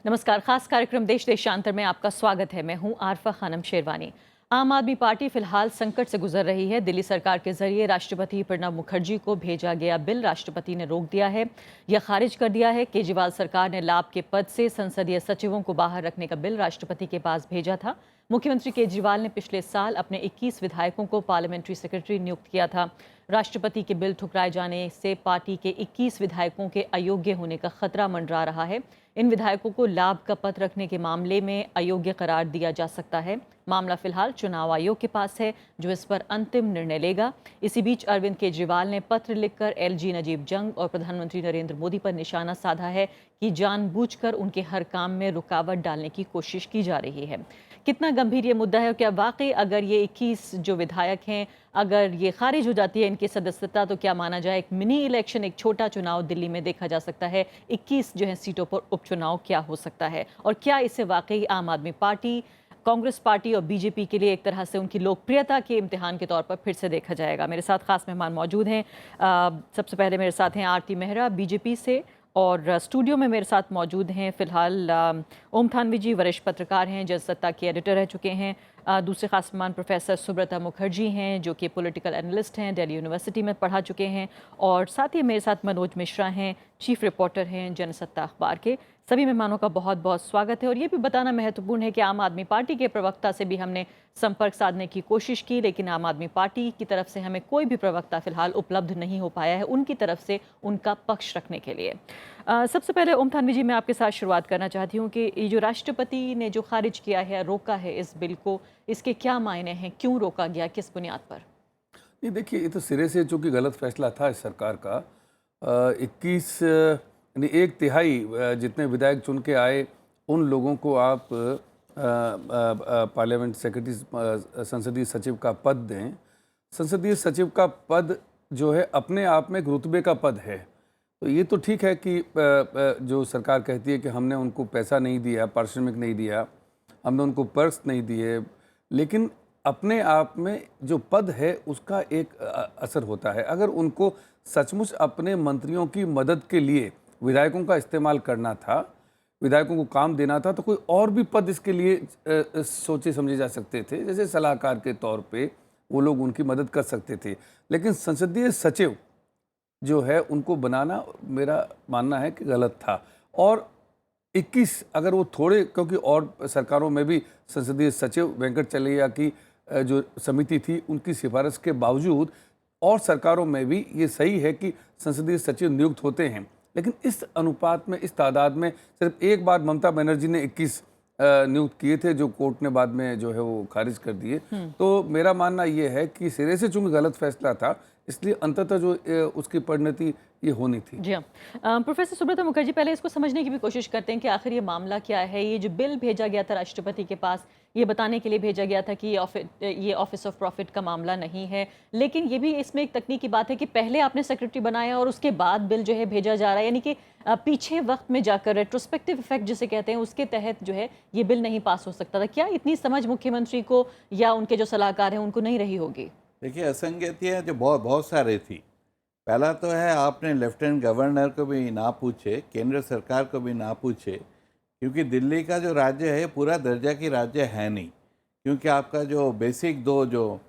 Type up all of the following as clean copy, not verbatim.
नमस्कार। खास कार्यक्रम देश देशांतर में आपका स्वागत है। मैं हूं आरफा खानम शेरवानी। आम आदमी पार्टी फिलहाल संकट से गुजर रही है। दिल्ली सरकार के जरिए राष्ट्रपति प्रणब मुखर्जी को भेजा गया बिल राष्ट्रपति ने रोक दिया है या खारिज कर दिया है। केजरीवाल सरकार ने लाभ के पद से संसदीय सचिवों को बाहर रखने का बिल राष्ट्रपति के पास भेजा था। मुख्यमंत्री केजरीवाल ने पिछले साल अपने 21 विधायकों को पार्लियामेंट्री सेक्रेटरी नियुक्त किया था। राष्ट्रपति के बिल ठुकराए जाने से पार्टी के 21 विधायकों के अयोग्य होने का खतरा मंडरा रहा है। इन विधायकों को लाभ का पद रखने के मामले में अयोग्य करार दिया जा सकता है। मामला फिलहाल चुनाव आयोग के पास है, जो इस पर अंतिम निर्णय लेगा। इसी बीच अरविंद केजरीवाल ने पत्र लिखकर एलजी नजीब जंग और प्रधानमंत्री नरेंद्र मोदी पर निशाना साधा है कि जानबूझकर उनके हर काम में रुकावट डालने की कोशिश की जा रही है। कितना गंभीर ये मुद्दा है और क्या वाकई अगर ये 21 जो विधायक हैं, अगर ये खारिज हो जाती है इनकी सदस्यता, तो क्या माना जाए एक मिनी इलेक्शन, एक छोटा चुनाव दिल्ली में देखा जा सकता है? 21 जो है सीटों पर उपचुनाव क्या हो सकता है और क्या इससे वाकई आम आदमी पार्टी, कांग्रेस पार्टी और बीजेपी के लिए एक तरह से उनकी लोकप्रियता के इम्तिहान के तौर पर फिर से देखा जाएगा? मेरे साथ खास मेहमान मौजूद हैं। सबसे पहले मेरे साथ हैं आरती मेहरा बीजेपी से, और स्टूडियो में मेरे साथ मौजूद हैं फिलहाल ओम थानवी जी, वरिष्ठ पत्रकार हैं, जनसत्ता के एडिटर रह चुके हैं। दूसरे खास मेहमान प्रोफेसर सुब्रता मुखर्जी हैं, जो कि पॉलिटिकल एनालिस्ट हैं, दिल्ली यूनिवर्सिटी में पढ़ा चुके हैं। और साथ ही मेरे साथ मनोज मिश्रा हैं, चीफ रिपोर्टर हैं जनसत्ता अखबार के। सभी मेहमानों का बहुत बहुत स्वागत है। और ये भी बताना महत्वपूर्ण है कि आम आदमी पार्टी के प्रवक्ता से भी हमने संपर्क साधने की कोशिश की, लेकिन आम आदमी पार्टी की तरफ से हमें कोई भी प्रवक्ता फिलहाल उपलब्ध नहीं हो पाया है उनकी तरफ से उनका पक्ष रखने के लिए। सबसे पहले ओम थानवी जी, मैं आपके साथ शुरुआत करना चाहती हूँ कि ये जो राष्ट्रपति ने जो खारिज किया है, रोका है इस बिल को, इसके क्या मायने हैं? क्यों रोका गया, किस बुनियाद पर? ये देखिए, ये तो सिरे से चूंकि गलत फैसला था इस सरकार का। 21 यानी 1/3 जितने विधायक चुन के आए, उन लोगों को आप पार्लियामेंट सेक्रेटरी, संसदीय सचिव का पद दें। संसदीय सचिव का पद जो है अपने आप में एक रुतबे का पद है। तो ये तो ठीक है कि जो सरकार कहती है कि हमने उनको पैसा नहीं दिया, पारिश्रमिक नहीं दिया, हमने उनको पर्स नहीं दिए, लेकिन अपने आप में जो पद है उसका एक असर होता है। अगर उनको सचमुच अपने मंत्रियों की मदद के लिए विधायकों का इस्तेमाल करना था, विधायकों को काम देना था, तो कोई और भी पद इसके लिए सोचे समझे जा सकते थे। जैसे सलाहकार के तौर पे वो लोग उनकी मदद कर सकते थे, लेकिन संसदीय सचिव जो है उनको बनाना मेरा मानना है कि गलत था। और 21 अगर वो थोड़े, क्योंकि और सरकारों में भी संसदीय सचिव वेंकटचलैया की जो समिति थी उनकी सिफारिश के बावजूद और सरकारों में भी ये सही है कि संसदीय सचिव नियुक्त होते हैं, लेकिन इस अनुपात में, इस तादाद में सिर्फ एक बार ममता बनर्जी ने 21 नियुक्त किए थे, जो कोर्ट ने बाद में जो है वो खारिज कर दिए। तो मेरा मानना ये है कि सिरे से चूंकि गलत फैसला था, इसलिए अंततः जो उसकी परिणति ये होनी थी। जी हाँ। प्रोफेसर सुब्रता मुखर्जी, पहले इसको समझने की भी कोशिश करते हैं कि आखिर ये मामला क्या है। ये जो बिल भेजा गया था राष्ट्रपति के पास, ये बताने के लिए भेजा गया था कि ये ऑफिस ऑफ प्रॉफिट का मामला नहीं है, लेकिन ये भी इसमें एक तकनीकी बात है कि पहले आपने सेक्रेटरी बनाया और उसके बाद बिल जो है भेजा जा रहा है, यानी कि पीछे वक्त में जाकर रेट्रोस्पेक्टिव इफेक्ट जिसे कहते हैं, उसके तहत जो है ये बिल नहीं पास हो सकता था। क्या इतनी समझ मुख्यमंत्री को या उनके जो सलाहकार हैं उनको नहीं रही होगी? देखिए, असंगतियाँ जो बहुत बहुत सारी थी। पहला तो है, आपने लेफ्टिनेंट गवर्नर को भी ना पूछे, केंद्र सरकार को भी ना पूछे, क्योंकि दिल्ली का जो राज्य है पूरा दर्जा की राज्य है नहीं, क्योंकि आपका जो बेसिक दो जो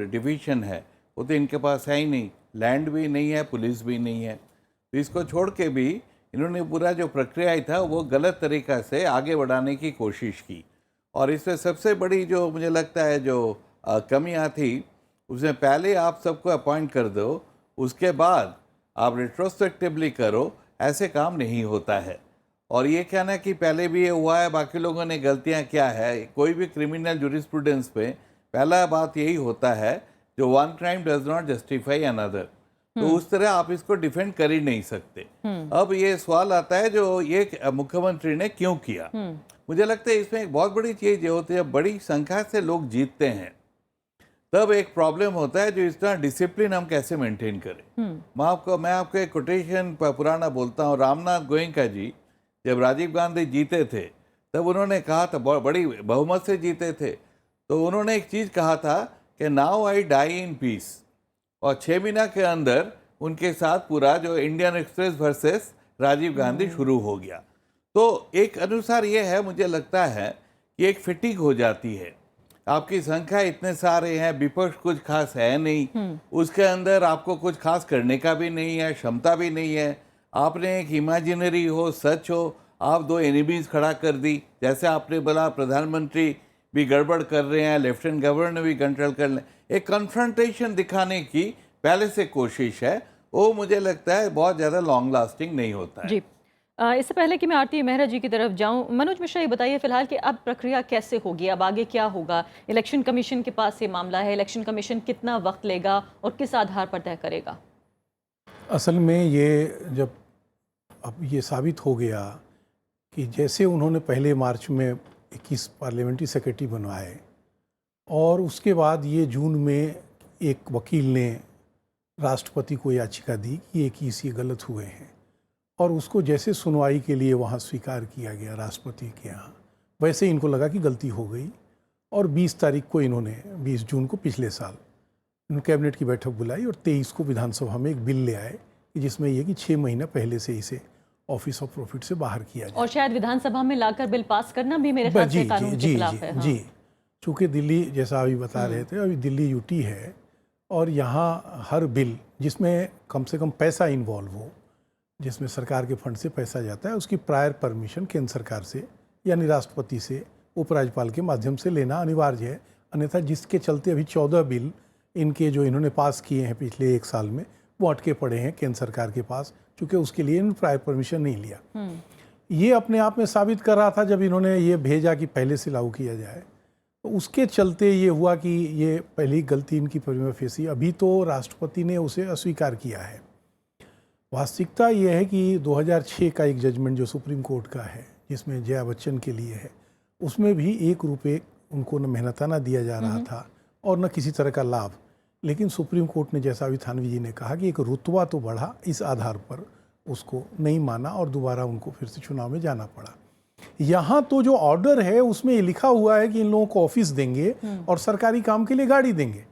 डिवीज़न है वो तो इनके पास है ही नहीं, लैंड भी नहीं है, पुलिस भी नहीं है। तो इसको छोड़ के भी इन्होंने पूरा जो प्रक्रिया था वो गलत तरीक़ा से आगे बढ़ाने की कोशिश की। और इसमें सबसे बड़ी जो मुझे लगता है जो कमियाँ थी, उसमें पहले आप सबको अपॉइंट कर दो, उसके बाद आप रिट्रोस्पेक्टिवली करो, ऐसे काम नहीं होता है। और ये कहना कि पहले भी ये हुआ है, बाकी लोगों ने गलतियां क्या है, कोई भी क्रिमिनल जूरिस्प्रूडेंस पे पहला बात यही होता है, जो one crime does not justify another. तो उस तरह आप इसको डिफेंड कर ही नहीं सकते। अब ये सवाल आता है जो ये मुख्यमंत्री ने क्यों किया। मुझे लगता है इसमें एक बहुत बड़ी चीज़ ये होती है, बड़ी संख्या से लोग जीतते हैं तब एक प्रॉब्लम होता है, जो इस तरह डिसिप्लिन हम कैसे मेंटेन करें। मैं आपको एक कोटेशन पुराना बोलता हूँ। रामनाथ गोयनका जी जब राजीव गांधी जीते थे तब उन्होंने कहा था, बड़ी बहुमत से जीते थे, तो उन्होंने एक चीज़ कहा था कि now I die in peace. और 6 महीना के अंदर उनके साथ पूरा जो Indian Express versus Rajiv Gandhi शुरू हो गया। तो एक अनुसार ये है, मुझे लगता है कि एक फिटिंग हो जाती है। आपकी संख्या इतने सारे हैं, विपक्ष कुछ खास है नहीं, उसके अंदर आपको कुछ खास करने का भी नहीं है, क्षमता भी नहीं है। आपने एक इमेजिनरी हो, सच हो, आप दो एनिमीज खड़ा कर दी। जैसे आपने बोला प्रधानमंत्री भी गड़बड़ कर रहे हैं, लेफ्टिनेंट गवर्नर भी कंट्रोल कर रहे हैं, एक कन्फ्रंटेशन दिखाने की पहले से कोशिश है, वो मुझे लगता है बहुत ज़्यादा लॉन्ग लास्टिंग नहीं होता है। जी, इससे पहले कि मैं आरती मेहरा जी की तरफ जाऊं, मनोज मिश्रा ये बताइए फिलहाल कि अब प्रक्रिया कैसे होगी, अब आगे क्या होगा? इलेक्शन कमीशन के पास ये मामला है, इलेक्शन कमीशन कितना वक्त लेगा और किस आधार पर तय करेगा? असल में ये जब अब ये साबित हो गया कि जैसे उन्होंने पहले मार्च में 21 पार्लियामेंट्री सेक्रेटरी बनवाए और उसके बाद ये जून में एक वकील ने राष्ट्रपति को याचिका दी कि ये केस ये गलत हुए हैं और उसको जैसे सुनवाई के लिए वहाँ स्वीकार किया गया राष्ट्रपति के यहाँ, वैसे इनको लगा कि गलती हो गई और 20 तारीख को इन्होंने 20 जून को पिछले साल कैबिनेट की बैठक बुलाई और 23 को विधानसभा में एक बिल ले आए जिसमें ये कि 6 महीना पहले से इसे ऑफिस ऑफ प्रॉफिट से बाहर किया जाए और शायद विधानसभा में लाकर बिल पास करना भी मेरे ख्याल से कानून के खिलाफ है। जी, चूँकि दिल्ली, जैसा अभी बता रहे थे, अभी दिल्ली यूटी है और यहाँ हर बिल जिसमें कम से कम पैसा इन्वॉल्व हो, जिसमें सरकार के फंड से पैसा जाता है, उसकी प्रायर परमिशन केंद्र सरकार से यानी राष्ट्रपति से, उपराज्यपाल के माध्यम से लेना अनिवार्य है। अन्यथा जिसके चलते अभी 14 बिल इनके जो इन्होंने पास किए हैं पिछले 1 साल में वो अटके पड़े हैं केंद्र सरकार के पास, क्योंकि उसके लिए इन्होंने प्रायर परमिशन नहीं लिया। ये अपने आप में साबित कर रहा था जब इन्होंने ये भेजा कि पहले से लागू किया जाए, तो उसके चलते ये हुआ कि ये पहली गलती इनकी प्रीमा फेसी। अभी तो राष्ट्रपति ने उसे अस्वीकार किया है। वास्तविकता ये है कि 2006 का एक जजमेंट जो सुप्रीम कोर्ट का है, जिसमें जया बच्चन के लिए है, उसमें भी 1 रुपये उनको न मेहनताना दिया जा रहा था और न किसी तरह का लाभ। लेकिन सुप्रीम कोर्ट ने, जैसा अभी थानवी जी ने कहा, कि एक रुतबा तो बढ़ा, इस आधार पर उसको नहीं माना और दोबारा उनको फिर से चुनाव में जाना पड़ा। यहाँ तो जो ऑर्डर है उसमें ये लिखा हुआ है कि इन लोगों को ऑफिस देंगे और सरकारी काम के लिए गाड़ी देंगे।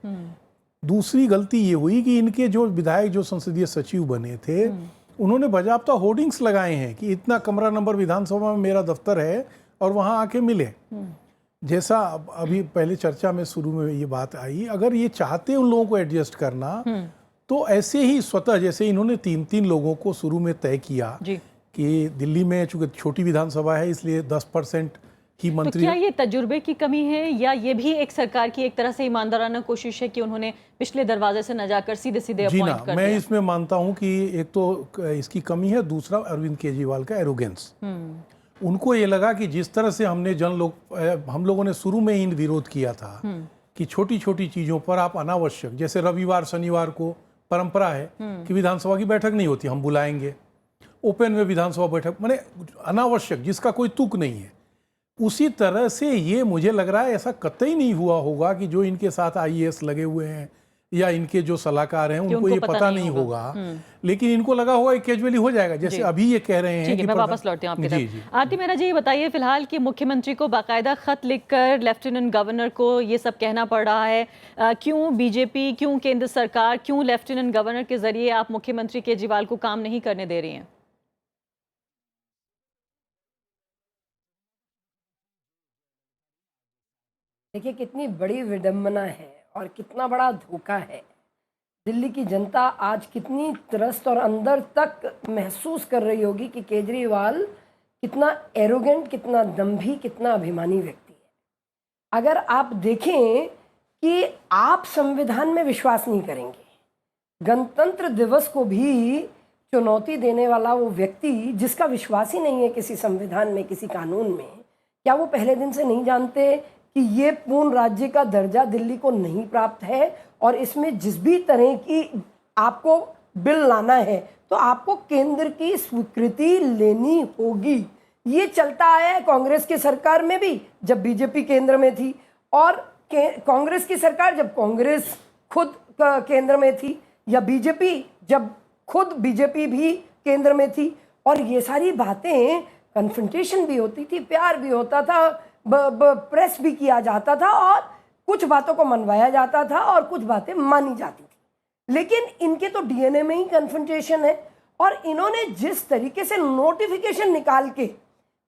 दूसरी गलती ये हुई कि इनके जो विधायक जो संसदीय सचिव बने थे, उन्होंने बाकायदा होर्डिंग्स लगाए हैं कि इतना कमरा नंबर विधानसभा में मेरा दफ्तर है और वहाँ आके मिले। जैसा अभी पहले चर्चा में शुरू में ये बात आई, अगर ये चाहते उन लोगों को एडजस्ट करना तो ऐसे ही स्वतः, जैसे इन्होंने 3-3 लोगों को शुरू में तय किया कि दिल्ली में चूंकि छोटी विधानसभा है इसलिए 10% ही मंत्री। तो क्या ये तजुर्बे की कमी है या ये भी एक सरकार की एक तरह से ईमानदाराना कोशिश है कि उन्होंने पिछले दरवाजे से न जाकर सीधे सीधे अपॉइंट कर दिया? मैं इसमें मानता हूं कि एक तो इसकी कमी है, दूसरा अरविंद केजरीवाल का एरोगेंस। उनको ये लगा कि जिस तरह से हम लोगों ने शुरू में ही विरोध किया था कि छोटी छोटी चीजों पर आप अनावश्यक, जैसे रविवार शनिवार को परंपरा है कि विधानसभा की बैठक नहीं होती, हम बुलाएंगे, ओपन में विधानसभा बैठक, माने अनावश्यक जिसका कोई तुक नहीं है। उसी तरह से ये मुझे लग रहा है ऐसा कतई नहीं हुआ होगा कि जो इनके साथ आईएएस लगे हुए हैं या इनके जो सलाहकार हैं उनको ये पता नहीं होगा, लेकिन इनको लगा होगा कैजुअली हो जाएगा, जैसे अभी ये कह रहे हैं। मैं वापस लौटती हूँ आपकी तरफ। आरती मेहरा जी, ये बताइए फिलहाल कि मुख्यमंत्री को बाकायदा खत लिखकर लेफ्टिनेंट गवर्नर को ये सब कहना पड़ रहा है, क्यों बीजेपी, क्यों केंद्र सरकार, क्यों लेफ्टिनेंट गवर्नर के जरिए आप मुख्यमंत्री केजरीवाल को काम नहीं करने दे रही हैं? देखिए कितनी बड़ी विडंबना है और कितना बड़ा धोखा है। दिल्ली की जनता आज कितनी त्रस्त और अंदर तक महसूस कर रही होगी कि केजरीवाल कितना एरोगेंट, कितना दंभी, कितना अभिमानी व्यक्ति है। अगर आप देखें कि आप संविधान में विश्वास नहीं करेंगे, गणतंत्र दिवस को भी चुनौती देने वाला वो व्यक्ति जिसका विश्वास ही नहीं है किसी संविधान में, किसी कानून में, क्या वो पहले दिन से नहीं जानते कि ये पूर्ण राज्य का दर्जा दिल्ली को नहीं प्राप्त है और इसमें जिस भी तरह की आपको बिल लाना है तो आपको केंद्र की स्वीकृति लेनी होगी। ये चलता आया है कांग्रेस की सरकार में भी, जब बीजेपी केंद्र में थी, और कांग्रेस की सरकार जब कांग्रेस खुद केंद्र में थी, या बीजेपी जब खुद बीजेपी भी केंद्र में थी। और ये सारी बातें, कन्फ्रंटेशन भी होती थी, प्यार भी होता था, प्रेस भी किया जाता था और कुछ बातों को मनवाया जाता था और कुछ बातें मानी जाती थी। लेकिन इनके तो डीएनए में ही कन्फ्रंटेशन है और इन्होंने जिस तरीके से नोटिफिकेशन निकाल के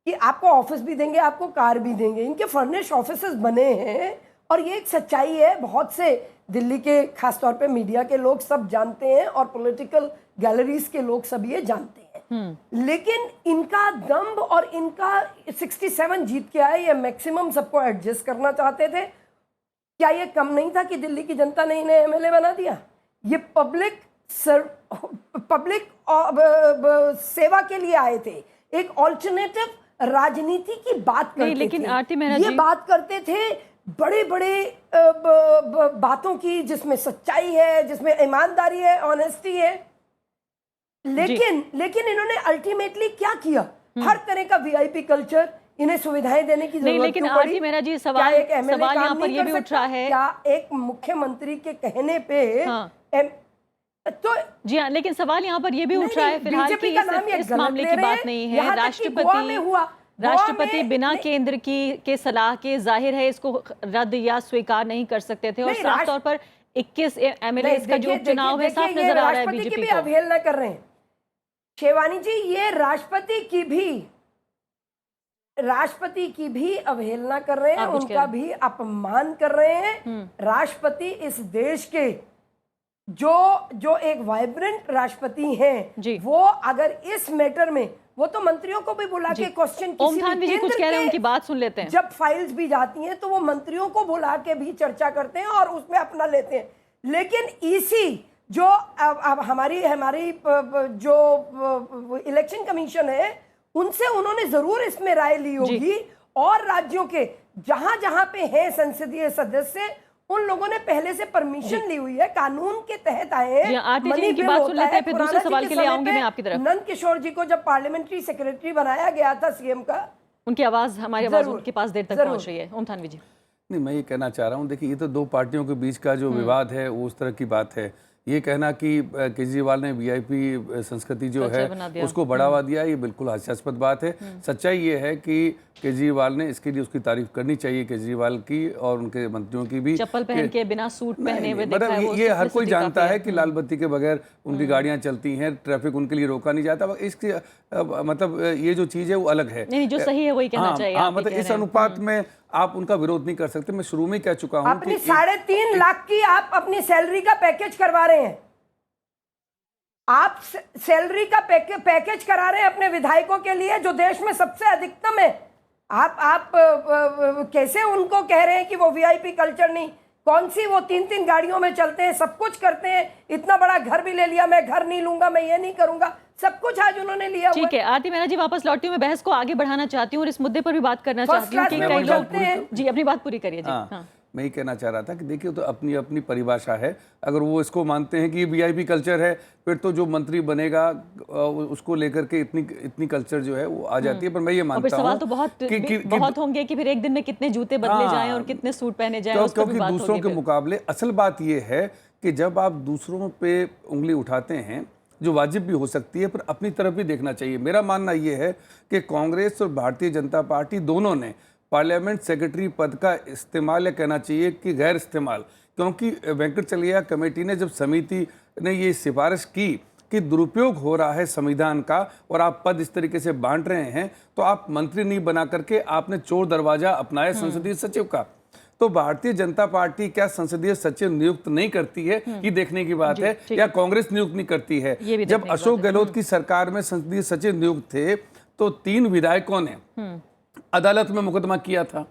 कि आपको ऑफिस भी देंगे, आपको कार भी देंगे। इनके फर्निश्ड ऑफिसेस बने हैं और ये एक सच्चाई है, बहुत से दिल्ली के खासतौर पे मीडिया के लोग सब जानते हैं और पॉलिटिकल गैलरीज के लोग सब ये जानते हैं। लेकिन इनका दम्भ और इनका 67 जीत के आए, ये मैक्सिमम सबको एडजस्ट करना चाहते थे। क्या ये कम नहीं था कि दिल्ली की जनता ने इन्हें एमएलए बना दिया? ये पब्लिक सेवा के लिए आए थे, एक ऑल्टरनेटिव राजनीति की बात करते लेकिन थे। आरती मेहरा ये जी, बात करते थे बड़े बड़े बातों की, जिसमें सच्चाई है, जिसमें ईमानदारी है, ऑनेस्टी है। लेकिन इन्होंने अल्टीमेटली क्या किया? हर तरह का वीआईपी कल्चर, इन्हें सुविधाएं देने की नहीं, जरूरत लेकिन क्यों पड़ी? आरती मेहरा जी, क्या सवाल एक एमएलए यहाँ काम पर नहीं ये कर भी उठ सकता? रहा है। क्या एक मुख्यमंत्री के कहने पे हाँ। तो जी हाँ, लेकिन सवाल यहाँ पर ये भी उठ रहा है फिलहाल कि बीजेपी का नाम ये इस गलत मामले ले की रहे बात हैं। नहीं है। यहाँ तक कि गोवा में हुआ। राष्ट्रपति गोवा में बिना नहीं, केंद्र की के सलाह के जाहिर है इसको रद्द या स्वीकार नहीं कर सकते थे, और नहीं, साफ तौर पर 21 एमएलए का जो उपचुनाव है साफ नजर आ रहा है राष्ट्रपति की बीजेपी भी को। अवहेलना कर रहे हैं शेवानी जी, ये राष्ट्रपति की भी अवहेलना कर रहे हैं, आप कुछ कह उनका रहे भी अपमान कर रहे हैं। राष्ट्रपति इस देश के जो एक वाइब्रेंट राष्ट्रपति हैं, वो अगर इस मैटर में, वो तो मंत्रियों को भी बुला के क्वेश्चन, ओम थानवी जी कुछ कह रहे हैं, उनकी बात सुन लेते हैं। जब फाइल्स भी जाती हैं तो वो मंत्रियों को बुला के भी चर्चा करते हैं और उसमें अपना लेते हैं। लेकिन ईसी जो अब हमारी जो इलेक्शन कमीशन है, उनसे उन्होंने जरूर इसमें राय ली होगी, और राज्यों के जहां जहां पे हैं संसदीय सदस्य, उन लोगों ने पहले से परमिशन ली हुई है, कानून के तहत आए हैं। आरती जी मनी की बिल बात होता सुन लेते है। हैं, फिर दूसरे खुराना जी सवाल के लिए समय आऊंगी पे मैं आपकी तरफ। नंद किशोर जी को जब पार्लियामेंट्री सेक्रेटरी बनाया गया था सीएम का, उनकी आवाज, हमारी आवाज जरूर, उनके पास देर तक जरूर। पहुंच रही है। ओम थानवी जी, नहीं, मैं ये कहना चाह रहा हूँ, देखिए ये तो दो पार्टियों के बीच का जो विवाद है वो उस तरह की बात है। ये कहना कि केजरीवाल ने वीआईपी संस्कृति जो कल्चर है बना दिया। उसको बढ़ावा दिया, ये बिल्कुल हास्यास्पद बात है। सच्चाई ये है कि केजरीवाल ने, इसके लिए उसकी तारीफ करनी चाहिए केजरीवाल की और उनके मंत्रियों की भी। चप्पल पहन के बिना सूट पहने हुए देखा है, मतलब वो ये हर कोई simplicity जानता काफी है कि लाल बत्ती के बगैर उनकी गाड़ियां चलती हैं, ट्रैफिक उनके लिए रोका नहीं जाता। इसकी मतलब ये जो चीज़ है वो अलग है। नहीं, जो सही है वही कहना चाहिए। हाँ, आप ये मतलब कह इस रहे हैं। अनुपात में आप उनका विरोध नहीं कर सकते। मैं शुरू में कह चुका हूँ अपनी 3.5 लाख की आप अपनी सैलरी का पैकेज करवा रहे हैं। आप सैलरी का पैकेज करा रहे हैं अपने विधायकों के लिए, जो देश में सबसे अधिकतम है। आप कैसे उनको कह रहे हैं कि वो वीआईपी कल्चर नहीं? कौन सी वो 3-3 गाड़ियों में चलते हैं, सब कुछ करते हैं, इतना बड़ा घर भी ले लिया, मैं घर नहीं लूंगा, मैं ये नहीं करूंगा, सब कुछ आज उन्होंने लिया हुआ। ठीक है आरती मेहरा जी, वापस लौटती हूँ। मैं बहस को आगे बढ़ाना चाहती हूँ और इस मुद्दे पर भी बात करना First चाहती हूँ कि class कई में लोग चलते हैं। जी अपनी बात पूरी करिए जी। हाँ, मैं ये कहना चाह रहा था कि देखिए तो अपनी अपनी परिभाषा है। अगर वो इसको मानते हैं कि ये वीआईपी कल्चर है, फिर तो जो मंत्री बनेगा उसको लेकर के इतनी कल्चर जो है वो आ जाती है। पर मैं ये और फिर मानता सवाल हूँ तो बहुत होंगे कि फिर एक दिन में कितने जूते बदले जाएं और कितने सूट पहने जाएं, उस पर भी क्योंकि बात दूसरों होगी के फिर। मुकाबले असल बात ये है कि जब आप दूसरों पे उंगली उठाते हैं, जो वाजिब भी हो सकती है, पर अपनी तरफ भी देखना चाहिए। मेरा मानना ये है कि कांग्रेस और भारतीय जनता पार्टी दोनों ने पार्लियामेंट सेक्रेटरी पद का इस्तेमाल, या कहना चाहिए कि गैर इस्तेमाल, क्योंकि वेंकटचलैया कमेटी ने जब समिति ने ये सिफारिश की कि दुरुपयोग हो रहा है संविधान का और आप पद इस तरीके से बांट रहे हैं, तो आप मंत्री नहीं बना करके आपने चोर दरवाजा अपनाया संसदीय सचिव का। तो भारतीय जनता पार्टी क्या संसदीय सचिव नियुक्त नहीं करती है, ये देखने की बात है, या कांग्रेस नियुक्त नहीं करती है। जब अशोक गहलोत की सरकार में संसदीय सचिव नियुक्त थे तो 3 विधायकों ने अदालत में मुकदमा किया था,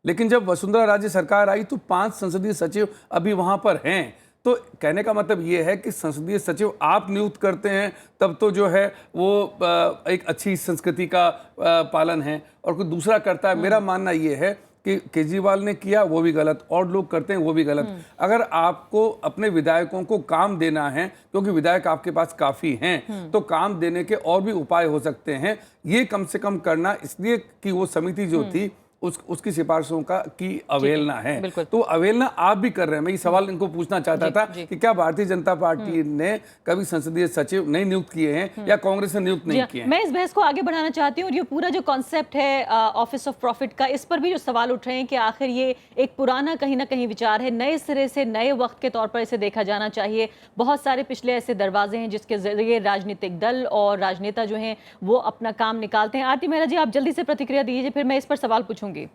लेकिन जब वसुंधरा राजे सरकार आई तो 5 संसदीय सचिव अभी वहां पर हैं। तो कहने का मतलब ये है कि संसदीय सचिव आप नियुक्त करते हैं तब तो जो है वो एक अच्छी संस्कृति का पालन है, और कोई दूसरा करता है। मेरा मानना ये है कि केजरीवाल ने किया वो भी गलत, और लोग करते हैं वो भी गलत। अगर आपको अपने विधायकों को काम देना है, क्योंकि विधायक आपके पास काफ़ी हैं, तो काम देने के और भी उपाय हो सकते हैं। ये कम से कम करना, इसलिए कि वो समिति जो थी उसकी सिफारिशों की अवहेलना है। बिल्कुल। तो अवहेलना आप भी कर रहे हैं। मैं ये सवाल इनको पूछना चाहता था कि क्या भारतीय जनता पार्टी ने कभी संसदीय सचिव नहीं नियुक्त किए हैं या कांग्रेस ने नियुक्त नहीं किए हैं? मैं इस बहस को आगे बढ़ाना चाहती हूँ और ये पूरा जो कॉन्सेप्ट है ऑफिस ऑफ प्रॉफिट का, इस पर भी जो सवाल उठ रहे हैं कि आखिर ये एक पुराना कहीं ना कहीं विचार है, नए सिरे से नए वक्त के तौर पर इसे देखा जाना चाहिए। बहुत सारे पिछले ऐसे दरवाजे हैं जिसके जरिए राजनीतिक दल और राजनेता जो हैं वो अपना काम निकालते हैं। आरती मेहरा जी, आप जल्दी से प्रतिक्रिया दीजिए, फिर मैं इस पर सवाल पूछूंगी।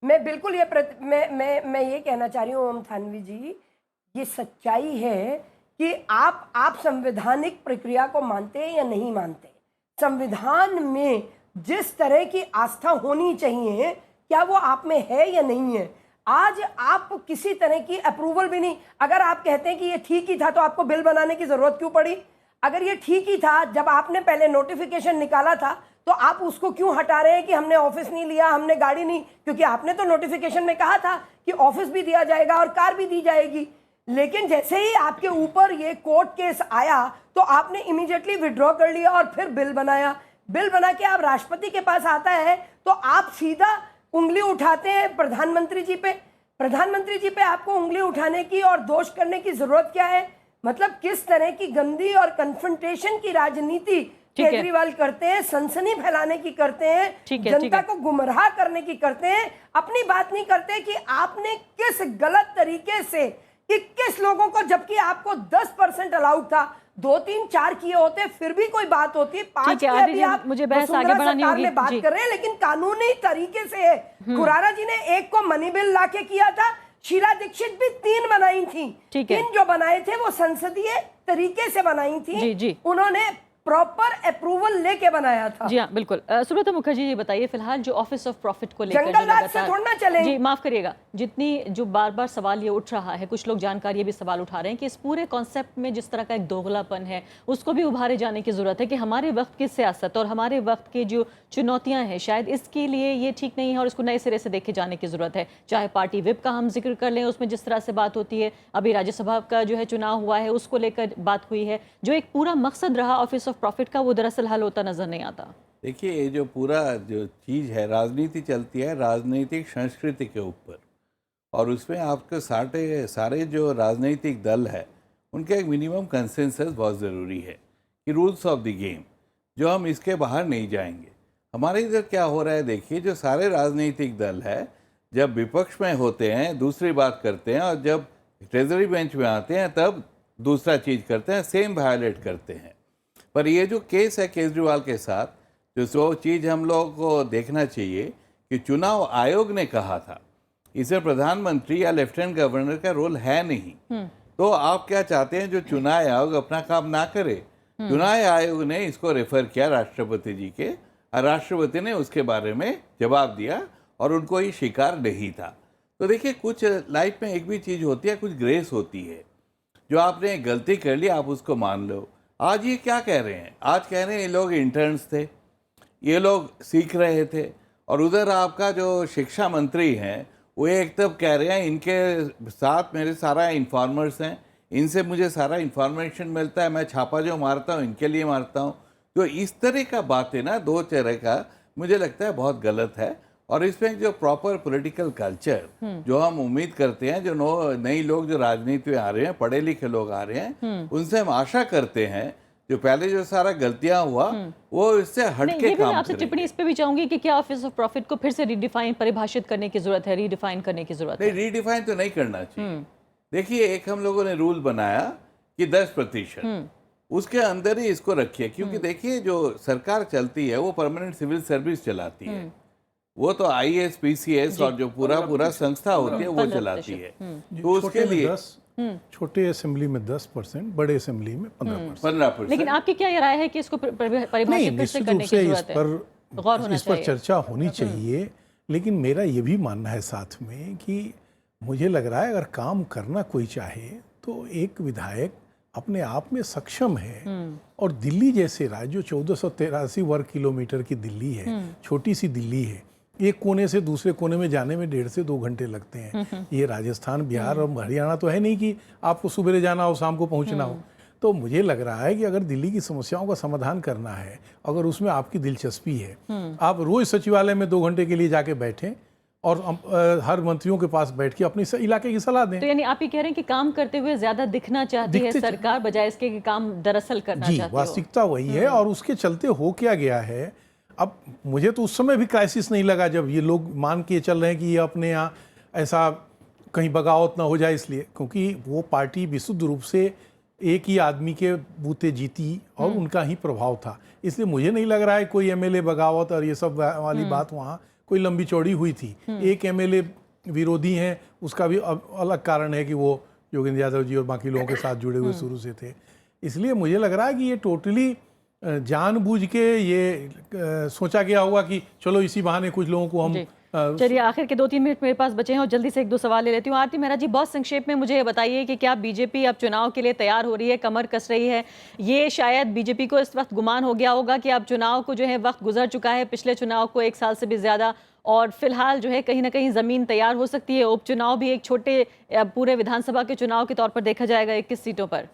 मैं बिल्कुल मैं ये कहना चाह रही हूँ ओम थानवी जी, ये सच्चाई है कि आप संवैधानिक प्रक्रिया को मानते हैं या नहीं मानते। संविधान में जिस तरह की आस्था होनी चाहिए, क्या वो आप में है या नहीं है? आज आप किसी तरह की अप्रूवल भी नहीं, अगर आप कहते हैं कि ये ठीक ही था तो आपको बिल बनाने की जरूरत क्यों पड़ी? अगर ये ठीक ही था, जब आपने पहले नोटिफिकेशन निकाला था, तो आप उसको क्यों हटा रहे हैं कि हमने ऑफिस नहीं लिया, हमने गाड़ी नहीं? क्योंकि आपने तो नोटिफिकेशन में कहा था कि ऑफिस भी दिया जाएगा और कार भी दी जाएगी। लेकिन जैसे ही आपके ऊपर ये कोर्ट केस आया तो आपने इमीडिएटली विड्रॉ कर लिया और फिर बिल बनाया। बिल बना के आप राष्ट्रपति के पास आता है तो आप सीधा उंगली उठाते हैं प्रधानमंत्री जी पे। प्रधानमंत्री जी पे आपको उंगली उठाने की और दोष करने की जरूरत क्या है? मतलब किस तरह की गंदी और कन्फ्रंटेशन की राजनीति केजरीवाल करते हैं, सनसनी फैलाने की करते हैं, जनता को गुमराह करने की करते हैं, अपनी बात नहीं करते कि आपने किस गलत तरीके से 21 लोगों को, जबकि आपको 10% अलाउड था, 2, 3, 4 किए होते फिर भी कोई बात होती है। 5 की अभी आप मुझे बहस आगे बढ़ानी होगी। में बात कर रहे हैं, लेकिन कानूनी तरीके से है। खुराना जी ने एक को मनी बिल लाके किया था, शीला दीक्षित भी 3 बनाई थी। 3 जो बनाए थे वो संसदीय तरीके से बनाई थी, उन्होंने प्रॉपर अप्रूवल लेके बनाया था। जी हाँ, बिल्कुल। सुब्रता मुखर्जी, ये बताइए फिलहाल जो ऑफिस ऑफ प्रॉफिट को लेकर जंगल राज से थोड़ा ना चले। जी माफ करिएगा, जितनी जो बार बार सवाल ये उठ रहा है, कुछ लोग जानकारी भी सवाल उठा रहे हैं कि इस पूरे कॉन्सेप्ट में जिस तरह का एक दोगलापन है उसको भी उभारे जाने की जरूरत है कि हमारे वक्त की सियासत और हमारे वक्त की जो चुनौतियां हैं शायद इसके लिए ये ठीक नहीं है और इसको नए सिरे से देखे जाने की जरूरत है। चाहे पार्टी विप का हम जिक्र कर लें, उसमें जिस तरह से बात होती है, अभी राज्यसभा का जो है चुनाव हुआ है उसको लेकर बात हुई है, जो एक पूरा मकसद रहा ऑफिस ऑफ प्रॉफिट का वो दरअसल हल होता नजर नहीं आता। देखिए, ये जो पूरा जो चीज़ है, राजनीति चलती है राजनीतिक संस्कृति के ऊपर, और उसमें आपके सारे जो राजनीतिक दल है उनका एक मिनिमम कंसेंसस बहुत ज़रूरी है कि रूल्स ऑफ द गेम, जो हम इसके बाहर नहीं जाएंगे। हमारे इधर क्या हो रहा है, देखिए, जो सारे राजनीतिक दल है जब विपक्ष में होते हैं दूसरी बात करते हैं और जब ट्रेजरी बेंच में आते हैं तब दूसरा चीज़ करते हैं, सेम वायलेट करते हैं। पर ये जो केस है केजरीवाल के साथ, जो चीज़ हम लोगों को देखना चाहिए कि चुनाव आयोग ने कहा था इसमें प्रधानमंत्री या लेफ्टिनेंट गवर्नर का रोल है नहीं। तो आप क्या चाहते हैं जो चुनाव आयोग अपना काम ना करे? चुनाव आयोग ने इसको रेफर किया राष्ट्रपति जी के, और राष्ट्रपति ने उसके बारे में जवाब दिया और उनको ये स्वीकार नहीं था। तो देखिए, कुछ लाइफ में एक भी चीज़ होती है, कुछ ग्रेस होती है। जो आपने गलती कर ली आप उसको मान लो। आज ये क्या कह रहे हैं? आज कह रहे हैं ये लोग इंटर्न्स थे, ये लोग सीख रहे थे, और उधर आपका जो शिक्षा मंत्री हैं वो एक तब कह रहे हैं इनके साथ मेरे सारा इन्फॉर्मर्स हैं, इनसे मुझे सारा इन्फॉर्मेशन मिलता है, मैं छापा जो मारता हूँ इनके लिए मारता हूँ। तो इस तरह का बात है ना, दो तरह का, मुझे लगता है बहुत गलत है। और इसमें जो प्रॉपर पॉलिटिकल कल्चर जो हम उम्मीद करते हैं, जो नई लोग जो राजनीति में आ रहे हैं, पढ़े लिखे लोग आ रहे हैं, उनसे हम आशा करते हैं जो पहले जो सारा गलतियां हुआ वो इससे हटके काम आपसे टिप्पणी इस पे भी चाहूंगी कि क्या ऑफिस ऑफ प्रॉफिट को फिर से रिडिफाइन, परिभाषित करने की जरूरत है, रीडिफाइन करने की जरूरत है? नहीं, रीडिफाइन तो नहीं करना चाहिए। देखिए, एक हम लोगों ने रूल बनाया कि 10%, उसके अंदर ही इसको रखिए, क्योंकि देखिए जो सरकार चलती है वो परमानेंट सिविल सर्विस चलाती है, वो तो IAS PCS और जो पूरा संस्था होती है वो चलाती है। तो उसके लिए छोटे असेंबली में 10%, बड़े असेंबली में 15%। लेकिन आपकी क्या राय है कि इसको परिभाषित कैसे करने की जरूरत है? इस पर चर्चा होनी चाहिए। लेकिन मेरा ये भी मानना है साथ में कि मुझे लग रहा है अगर काम करना कोई चाहे तो एक विधायक अपने आप में सक्षम है। और दिल्ली जैसे राज्य जो 1483 वर्ग किलोमीटर की दिल्ली है, छोटी सी दिल्ली है, एक कोने से दूसरे कोने में जाने में 1.5 से 2 घंटे लगते हैं। ये राजस्थान, बिहार और हरियाणा तो है नहीं कि आपको सुबह जाना हो शाम को पहुंचना हो। तो मुझे लग रहा है कि अगर दिल्ली की समस्याओं का समाधान करना है, अगर उसमें आपकी दिलचस्पी है, आप रोज सचिवालय में 2 घंटे के लिए जाके बैठें और हर मंत्रियों के पास बैठ के अपने इलाके की सलाह दें। तो यानी आप ये कह रहे हैं कि काम करते हुए ज्यादा दिखना चाहती है सरकार, बजाय इसके कि काम दरअसल करना जी, चाहती हो। वास्तविकता वही है। और उसके चलते हो क्या गया है, अब मुझे तो उस समय भी क्राइसिस नहीं लगा जब ये लोग मान के चल रहे हैं कि ये अपने यहाँ ऐसा कहीं बगावत ना हो जाए, इसलिए क्योंकि वो पार्टी विशुद्ध रूप से एक ही आदमी के बूते जीती और उनका ही प्रभाव था। इसलिए मुझे नहीं लग रहा है कोई एमएलए बगावत और ये सब वाली बात वहाँ कोई लंबी चौड़ी हुई थी। एक एमएलए विरोधी हैं, उसका भी अलग कारण है कि वो योगेंद्र यादव जी और बाकी लोगों के साथ जुड़े हुए शुरू से थे। इसलिए मुझे लग रहा है कि ये टोटली जानबूझ के ये सोचा गया होगा कि चलो इसी बहाने कुछ लोगों को हम। चलिए, आखिर के 2-3 मिनट मेरे पास बचे हैं और जल्दी से 1-2 सवाल ले लेती हूँ। आरती मेहरा जी, बहुत संक्षेप में मुझे ये बताइए कि क्या बीजेपी अब चुनाव के लिए तैयार हो रही है, कमर कस रही है? ये शायद बीजेपी को इस वक्त गुमान हो गया होगा कि अब चुनाव को जो है वक्त गुजर चुका है, पिछले चुनाव को 1 साल से भी ज़्यादा, और फिलहाल जो है कहीं ना कहीं ज़मीन तैयार हो सकती है। उपचुनाव भी एक छोटे पूरे विधानसभा के चुनाव के तौर पर देखा जाएगा 21 सीटों पर।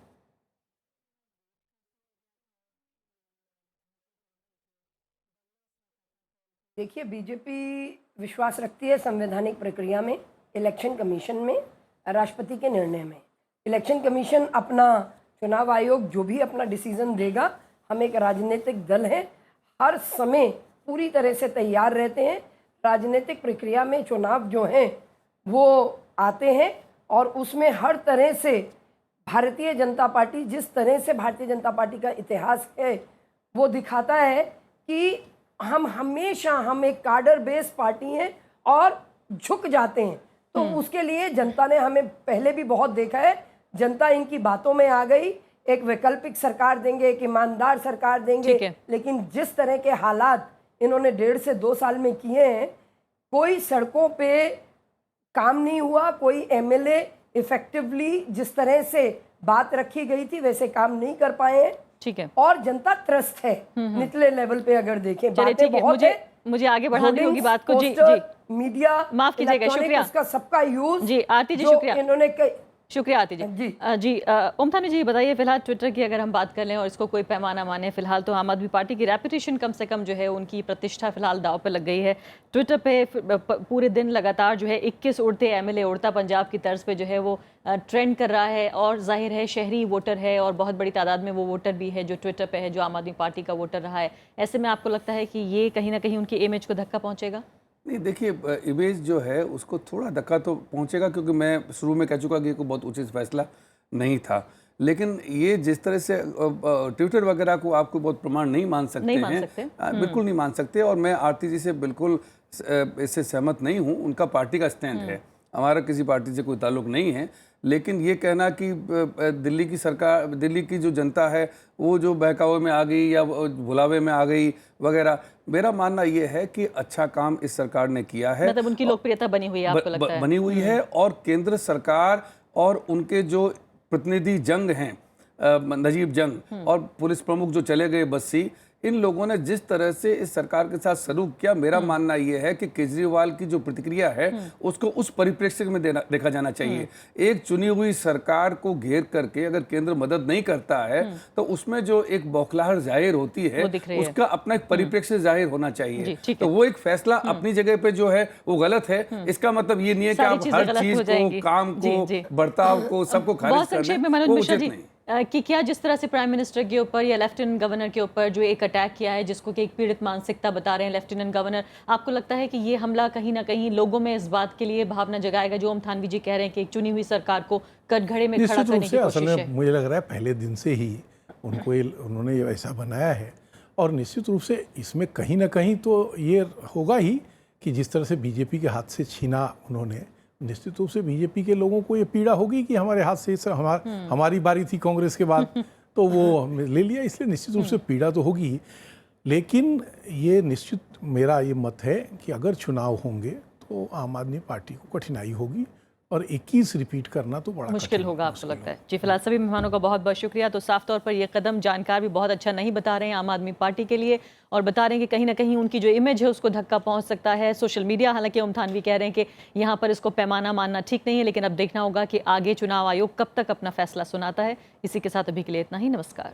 देखिए, बीजेपी विश्वास रखती है संवैधानिक प्रक्रिया में, इलेक्शन कमीशन में, राष्ट्रपति के निर्णय में। इलेक्शन कमीशन अपना, चुनाव आयोग जो भी अपना डिसीजन देगा, हम एक राजनीतिक दल हैं, हर समय पूरी तरह से तैयार रहते हैं। राजनीतिक प्रक्रिया में चुनाव जो हैं वो आते हैं और उसमें हर तरह से भारतीय जनता पार्टी, जिस तरह से भारतीय जनता पार्टी का इतिहास है, वो दिखाता है कि हम एक कार्डर बेस्ड पार्टी हैं और झुक जाते हैं। तो उसके लिए जनता ने हमें पहले भी बहुत देखा है, जनता इनकी बातों में आ गई। एक वैकल्पिक सरकार देंगे, एक ईमानदार सरकार देंगे, लेकिन जिस तरह के हालात इन्होंने 1.5 से 2 साल में किए हैं, कोई सड़कों पे काम नहीं हुआ, कोई एमएलए इफेक्टिवली जिस तरह से बात रखी गई थी वैसे काम नहीं कर पाए हैं। ठीक है, और जनता त्रस्त है निचले लेवल पे। अगर देखें, बातें बहुत है, मुझे आगे बढ़ानी होगी बात को। जी जी, मीडिया, माफ कीजिएगा, शुक्रिया, उसका सबका यूज। जी आरती जी, शुक्रिया, इन्होंने शुक्रिया आरती जी। जी ओमथानी जी, बताइए, फिलहाल ट्विटर की अगर हम बात कर लें और इसको कोई पैमाना माने, फिलहाल तो आम आदमी पार्टी की रेपुटेशन कम से कम जो है, उनकी प्रतिष्ठा फिलहाल दाव पे लग गई है। ट्विटर पे पूरे दिन लगातार जो है 21 उड़ते एमएलए, उड़ता पंजाब की तर्ज पे जो है वो ट्रेंड कर रहा है। और जाहिर है शहरी वोटर है और बहुत बड़ी तादाद में वो वोटर भी है जो ट्विटर पे है, जो आम आदमी पार्टी का वोटर रहा है। ऐसे में आपको लगता है कि ये कहीं ना कहीं उनकी इमेज को धक्का पहुंचेगा? नहीं, देखिए, इमेज जो है उसको थोड़ा धक्का तो पहुंचेगा, क्योंकि मैं शुरू में कह चुका कि ये कोई बहुत उचित फैसला नहीं था। लेकिन ये जिस तरह से ट्विटर वगैरह को आपको बहुत प्रमाण नहीं मान सकते हैं, बिल्कुल नहीं मान सकते। और मैं आरती जी से बिल्कुल इससे सहमत नहीं हूँ। उनका पार्टी का स्टैंड है, हमारा किसी पार्टी से कोई ताल्लुक नहीं है। लेकिन ये कहना कि दिल्ली की सरकार, दिल्ली की जो जनता है वो जो बहकावे में आ गई या भुलावे में आ गई वगैरह, मेरा मानना ये है कि अच्छा काम इस सरकार ने किया है। मतलब उनकी लोकप्रियता बनी हुई है, आपको लगता है? बनी हुई है। और केंद्र सरकार और उनके जो प्रतिनिधि जंग हैं, नजीब जंग और पुलिस प्रमुख जो चले गए बस्सी, इन लोगों ने जिस तरह से इस सरकार के साथ सलूक किया, मेरा मानना यह है कि केजरीवाल की जो प्रतिक्रिया है उसको उस परिप्रेक्ष्य में देखा जाना चाहिए। एक चुनी हुई सरकार को घेर करके अगर केंद्र मदद नहीं करता है तो उसमें जो एक बौखलाहट जाहिर होती है उसका अपना एक परिप्रेक्ष्य जाहिर होना चाहिए। तो वो एक फैसला अपनी जगह पे जो है वो गलत है। इसका मतलब ये नहीं है कि आप हर चीज को, काम को, बर्ताव को, सबको खारिज करना, वो उचित नहीं कि क्या जिस तरह से प्राइम मिनिस्टर के ऊपर या लेफ्टिनेंट गवर्नर के ऊपर जो एक अटैक किया है, जिसको कि एक पीड़ित मानसिकता बता रहे हैं लेफ्टिनेंट गवर्नर, आपको लगता है कि ये हमला कहीं ना कहीं लोगों में इस बात के लिए भावना जगाएगा जो ओमथानवी जी कह रहे हैं कि एक चुनी हुई सरकार को कटघरे में खड़ा करने की कोशिश है? मुझे लग रहा है पहले दिन से ही उन्होंने ये ऐसा बनाया है। और निश्चित रूप से इसमें कहीं ना कहीं तो ये होगा ही कि जिस तरह से बीजेपी के हाथ से छीना उन्होंने, निश्चित रूप से बीजेपी के लोगों को ये पीड़ा होगी कि हमारे हाथ से हमारी बारी थी कांग्रेस के बाद तो वो हमने ले लिया, इसलिए निश्चित रूप से पीड़ा तो होगी। लेकिन ये निश्चित मेरा ये मत है कि अगर चुनाव होंगे तो आम आदमी पार्टी को कठिनाई होगी। और 21 रिपीट करना तो बड़ा मुश्किल कठिन होगा आपको मुश्किल लगता है। जी फिलहाल सभी मेहमानों का बहुत बहुत शुक्रिया। तो साफ तौर पर ये कदम जानकार भी बहुत अच्छा नहीं बता रहे हैं आम आदमी पार्टी के लिए, और बता रहे हैं कि कहीं ना कहीं उनकी जो इमेज है उसको धक्का पहुंच सकता है। सोशल मीडिया हालांकि ओम थानवी कह रहे हैं कि यहाँ पर इसको पैमाना मानना ठीक नहीं है, लेकिन अब देखना होगा कि आगे चुनाव आयोग कब तक अपना फैसला सुनाता है। इसी के साथ अभी के लिए इतना ही। नमस्कार।